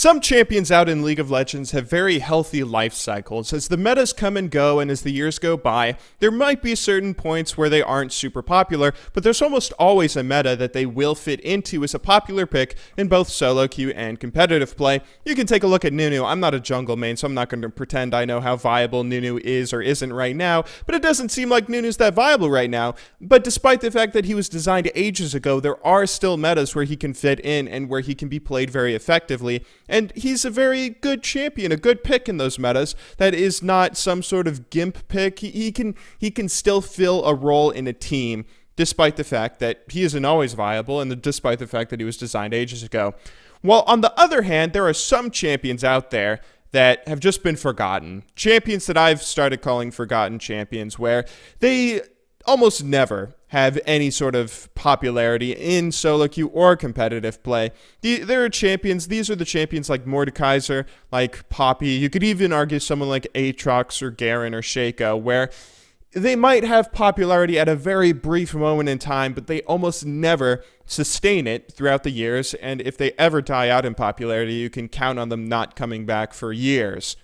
Some champions out in League of Legends have very healthy life cycles. As the metas come and go and as the years go by, there might be certain points where they aren't super popular, but there's almost always a meta that they will fit into as a popular pick in both solo queue and competitive play. You can take a look at Nunu. I'm not a jungle main, so I'm not going to pretend I know how viable Nunu is or isn't right now, but it doesn't seem like Nunu's that viable right now. But despite the fact that he was designed ages ago, there are still metas where he can fit in and where he can be played very effectively. And he's a very good champion, a good pick in those metas. That is not some sort of gimp pick. He can still fill a role in a team, despite the fact that he isn't always viable, and despite the fact that he was designed ages ago. While on the other hand, there are some champions out there that have just been forgotten. Champions that I've started calling forgotten champions, where they almost never have any sort of popularity in solo queue or competitive play. There are champions, these are the champions like Mordekaiser, like Poppy. You could even argue someone like Aatrox or Garen or Shaco, where they might have popularity at a very brief moment in time, but they almost never sustain it throughout the years, and if they ever die out in popularity, you can count on them not coming back for years.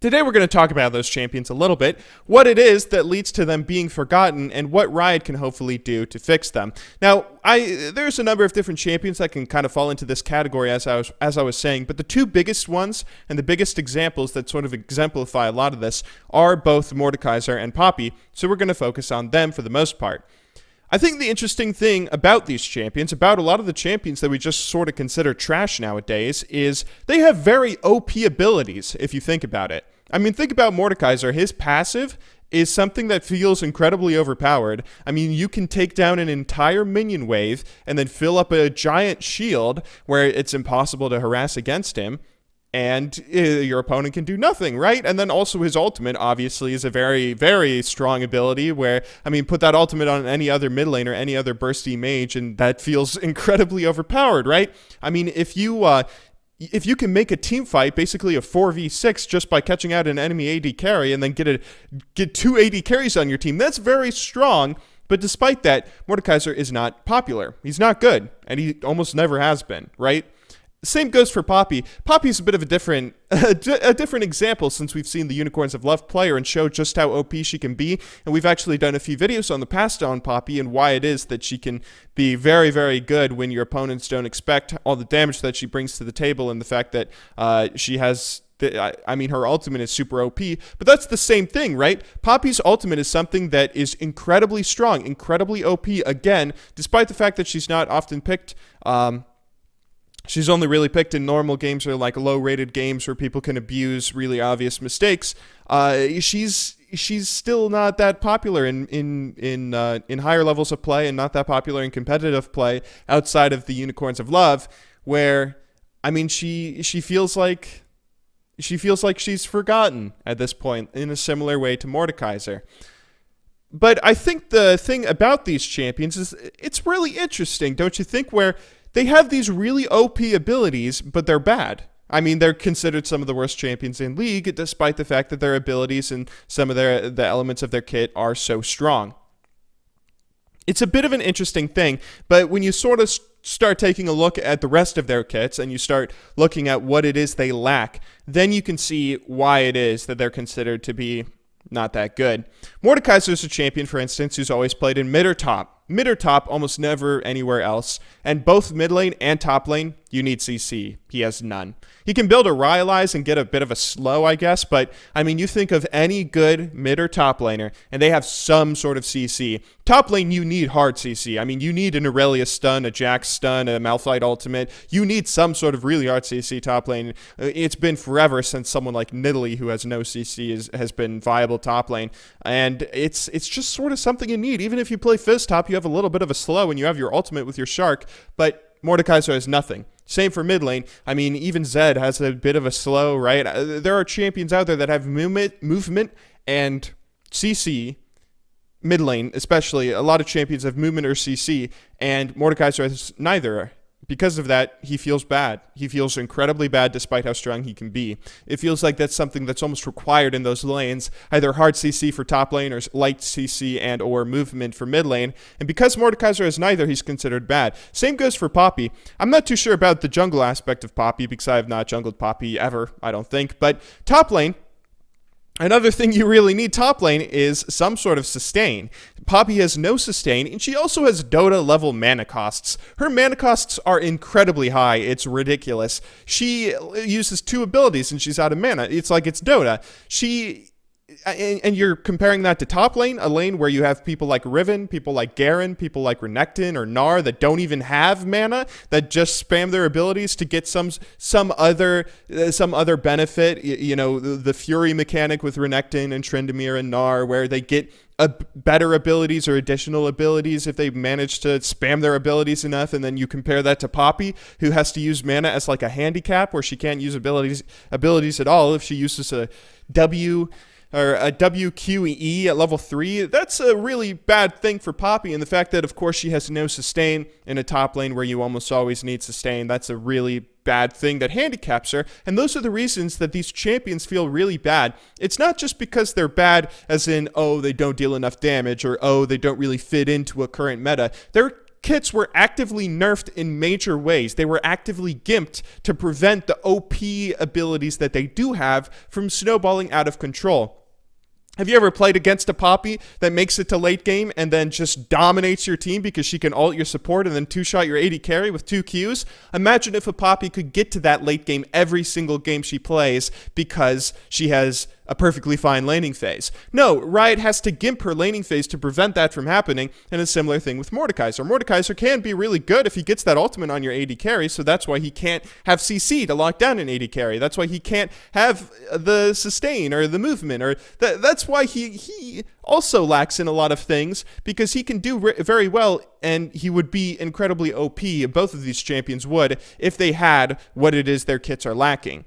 Today we're going to talk about those champions a little bit, what it is that leads to them being forgotten, and what Riot can hopefully do to fix them. Now, there's a number of different champions that can kind of fall into this category, as I was saying, but the two biggest ones and the biggest examples that sort of exemplify a lot of this are both Mordekaiser and Poppy, so we're going to focus on them for the most part. I think the interesting thing about these champions, about a lot of the champions that we just sort of consider trash nowadays, is they have very OP abilities, if you think about it. I mean, think about Mordekaiser. His passive is something that feels incredibly overpowered. I mean, you can take down an entire minion wave and then fill up a giant shield where it's impossible to harass against him, and your opponent can do nothing, right? And then also his ultimate, obviously, is a very, very strong ability where, I mean, put that ultimate on any other mid lane or any other bursty mage, and that feels incredibly overpowered, right? I mean, if you can make a team fight basically a 4v6 just by catching out an enemy AD carry and then get two AD carries on your team, that's very strong. But despite that, Mordekaiser is not popular. He's not good, and he almost never has been, right? Same goes for Poppy. Poppy's a bit of a different example, since we've seen the Unicorns of Love player and show just how OP she can be. And we've actually done a few videos on the past on Poppy and why it is that she can be very, very good when your opponents don't expect all the damage that she brings to the table, and the fact that she has... I mean, her ultimate is super OP, but that's the same thing, right? Poppy's ultimate is something that is incredibly strong, incredibly OP, again, despite the fact that she's not often picked... She's only really picked in normal games or like low-rated games where people can abuse really obvious mistakes. She's still not that popular in higher levels of play, and not that popular in competitive play outside of the Unicorns of Love, where, I mean, she feels like she's forgotten at this point in a similar way to Mordekaiser. But I think the thing about these champions is it's really interesting, don't you think, where they have these really OP abilities, but they're bad. I mean, they're considered some of the worst champions in League, despite the fact that their abilities and some of the elements of their kit are so strong. It's a bit of an interesting thing, but when you sort of start taking a look at the rest of their kits and you start looking at what it is they lack, then you can see why it is that they're considered to be not that good. Mordekaiser is a champion, for instance, who's always played in mid or top. Mid or top, almost never anywhere else. And both mid lane and top lane, you need CC. He has none. He can build a Ryalize and get a bit of a slow, I guess, but, I mean, you think of any good mid or top laner, and they have some sort of CC. Top lane, you need hard CC. I mean, you need an Aurelia stun, a Jax stun, a Malphite ultimate. You need some sort of really hard CC top lane. It's been forever since someone like Nidalee, who has no CC, has been viable top lane. And it's just sort of something you need. Even if you play Fizz top, you have a little bit of a slow, and you have your ultimate with your Shark, but Mordekaiser has nothing. Same for mid lane. I mean, even Zed has a bit of a slow, right? There are champions out there that have movement and CC. Mid lane, especially, a lot of champions have movement or CC, and Mordekaiser has neither. because of that, he feels bad. He feels incredibly bad despite how strong he can be. It feels like that's something that's almost required in those lanes, either hard CC for top lane or light CC and or movement for mid lane. And because Mordekaiser has neither, he's considered bad. Same goes for Poppy. I'm not too sure about the jungle aspect of Poppy because I have not jungled Poppy ever, I don't think. But top lane, another thing you really need top lane is some sort of sustain. Poppy has no sustain, and she also has Dota level mana costs. Her mana costs are incredibly high. It's ridiculous. She uses 2 abilities and she's out of mana. It's like it's Dota. And you're comparing that to top lane, a lane where you have people like Riven, people like Garen, people like Renekton or Gnar that don't even have mana, that just spam their abilities to get some other benefit. You know, the Fury mechanic with Renekton and Tryndamere and Gnar, where they get better abilities or additional abilities if they manage to spam their abilities enough. And then you compare that to Poppy, who has to use mana as like a handicap, where she can't use abilities at all if she uses a W or a WQE at level 3. That's a really bad thing for Poppy, and the fact that, of course, she has no sustain in a top lane where you almost always need sustain, that's a really bad thing that handicaps her, and those are the reasons that these champions feel really bad. It's not just because they're bad as in, oh, they don't deal enough damage, or oh, they don't really fit into a current meta. Their kits were actively nerfed in major ways. They were actively gimped to prevent the OP abilities that they do have from snowballing out of control. Have you ever played against a Poppy that makes it to late game and then just dominates your team because she can ult your support and then 2-shot your AD carry with 2 Qs? Imagine if a Poppy could get to that late game every single game she plays because she has a perfectly fine laning phase. No, Riot has to gimp her laning phase to prevent that from happening, and a similar thing with Mordekaiser. Mordekaiser can be really good if he gets that ultimate on your AD carry, so that's why he can't have CC to lock down an AD carry. That's why he can't have the sustain or the movement, or that's why he also lacks in a lot of things, because he can do very well, and he would be incredibly OP, both of these champions would, if they had what it is their kits are lacking.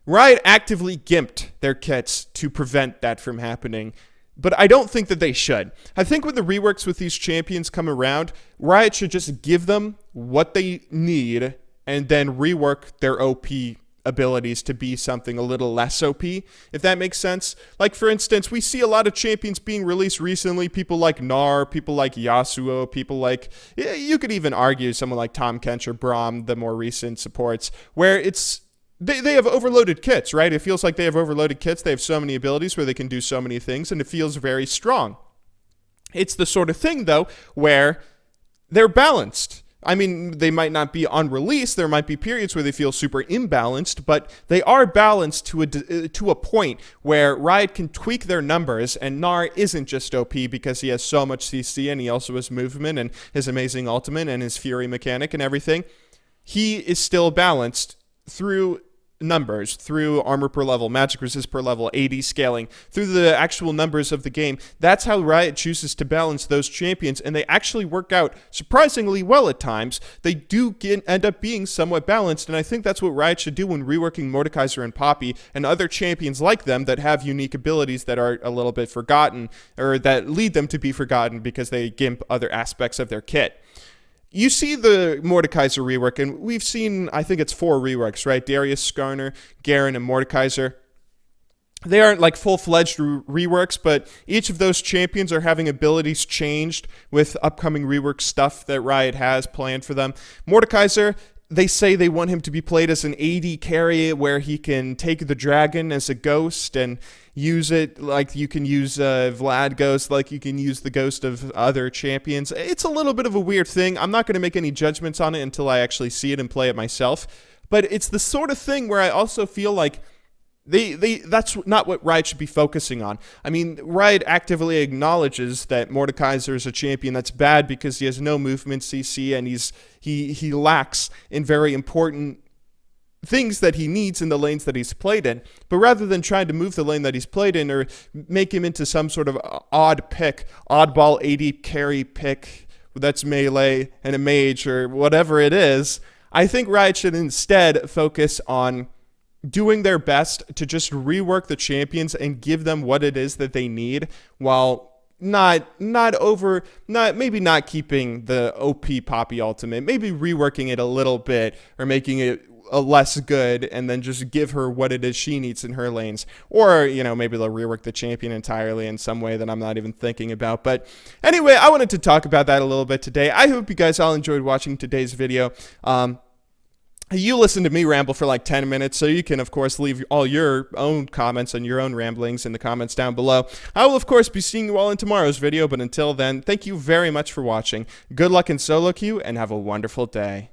Riot actively gimped their kits to prevent that from happening, but I don't think that they should. I think when the reworks with these champions come around, Riot should just give them what they need and then rework their OP abilities to be something a little less OP, if that makes sense. Like, for instance, we see a lot of champions being released recently, people like Gnar, people like Yasuo, people like, you could even argue someone like Tahm Kench or Braum, the more recent supports, where it's They have overloaded kits, right? It feels like they have overloaded kits. They have so many abilities where they can do so many things, and it feels very strong. It's the sort of thing, though, where they're balanced. I mean, they might not be on release. There might be periods where they feel super imbalanced, but they are balanced to a point where Riot can tweak their numbers, and Gnar isn't just OP because he has so much CC, and he also has movement and his amazing ultimate and his Fury mechanic and everything. He is still balanced through numbers, through armor per level, magic resist per level, AD scaling, through the actual numbers of the game. That's how Riot chooses to balance those champions, and they actually work out surprisingly well at times. They do end up being somewhat balanced, and I think that's what Riot should do when reworking Mordekaiser and Poppy and other champions like them that have unique abilities that are a little bit forgotten, or that lead them to be forgotten because they gimp other aspects of their kit. You see the Mordekaiser rework, and we've seen, I think it's 4 reworks, right? Darius, Skarner, Garen, and Mordekaiser. They aren't like full-fledged reworks, but each of those champions are having abilities changed with upcoming rework stuff that Riot has planned for them. Mordekaiser, they say they want him to be played as an AD carry where he can take the dragon as a ghost and use it like you can use Vlad Ghost, like you can use the ghost of other champions. It's a little bit of a weird thing. I'm not going to make any judgments on it until I actually see it and play it myself. But it's the sort of thing where I also feel like that's not what Riot should be focusing on. I mean, Riot actively acknowledges that Mordekaiser is a champion that's bad because he has no movement CC and he lacks in very important things that he needs in the lanes that he's played in. But rather than trying to move the lane that he's played in or make him into some sort of oddball AD carry pick that's melee and a mage or whatever it is, I think Riot should instead focus on doing their best to just rework the champions and give them what it is that they need while maybe not keeping the OP Poppy ultimate, maybe reworking it a little bit or making it a less good, and then just give her what it is she needs in her lanes. Or, maybe they'll rework the champion entirely in some way that I'm not even thinking about. But anyway, I wanted to talk about that a little bit today. I hope you guys all enjoyed watching today's video. You listened to me ramble for like 10 minutes, so you can, of course, leave all your own comments and your own ramblings in the comments down below. I will, of course, be seeing you all in tomorrow's video, but until then, thank you very much for watching. Good luck in solo queue, and have a wonderful day.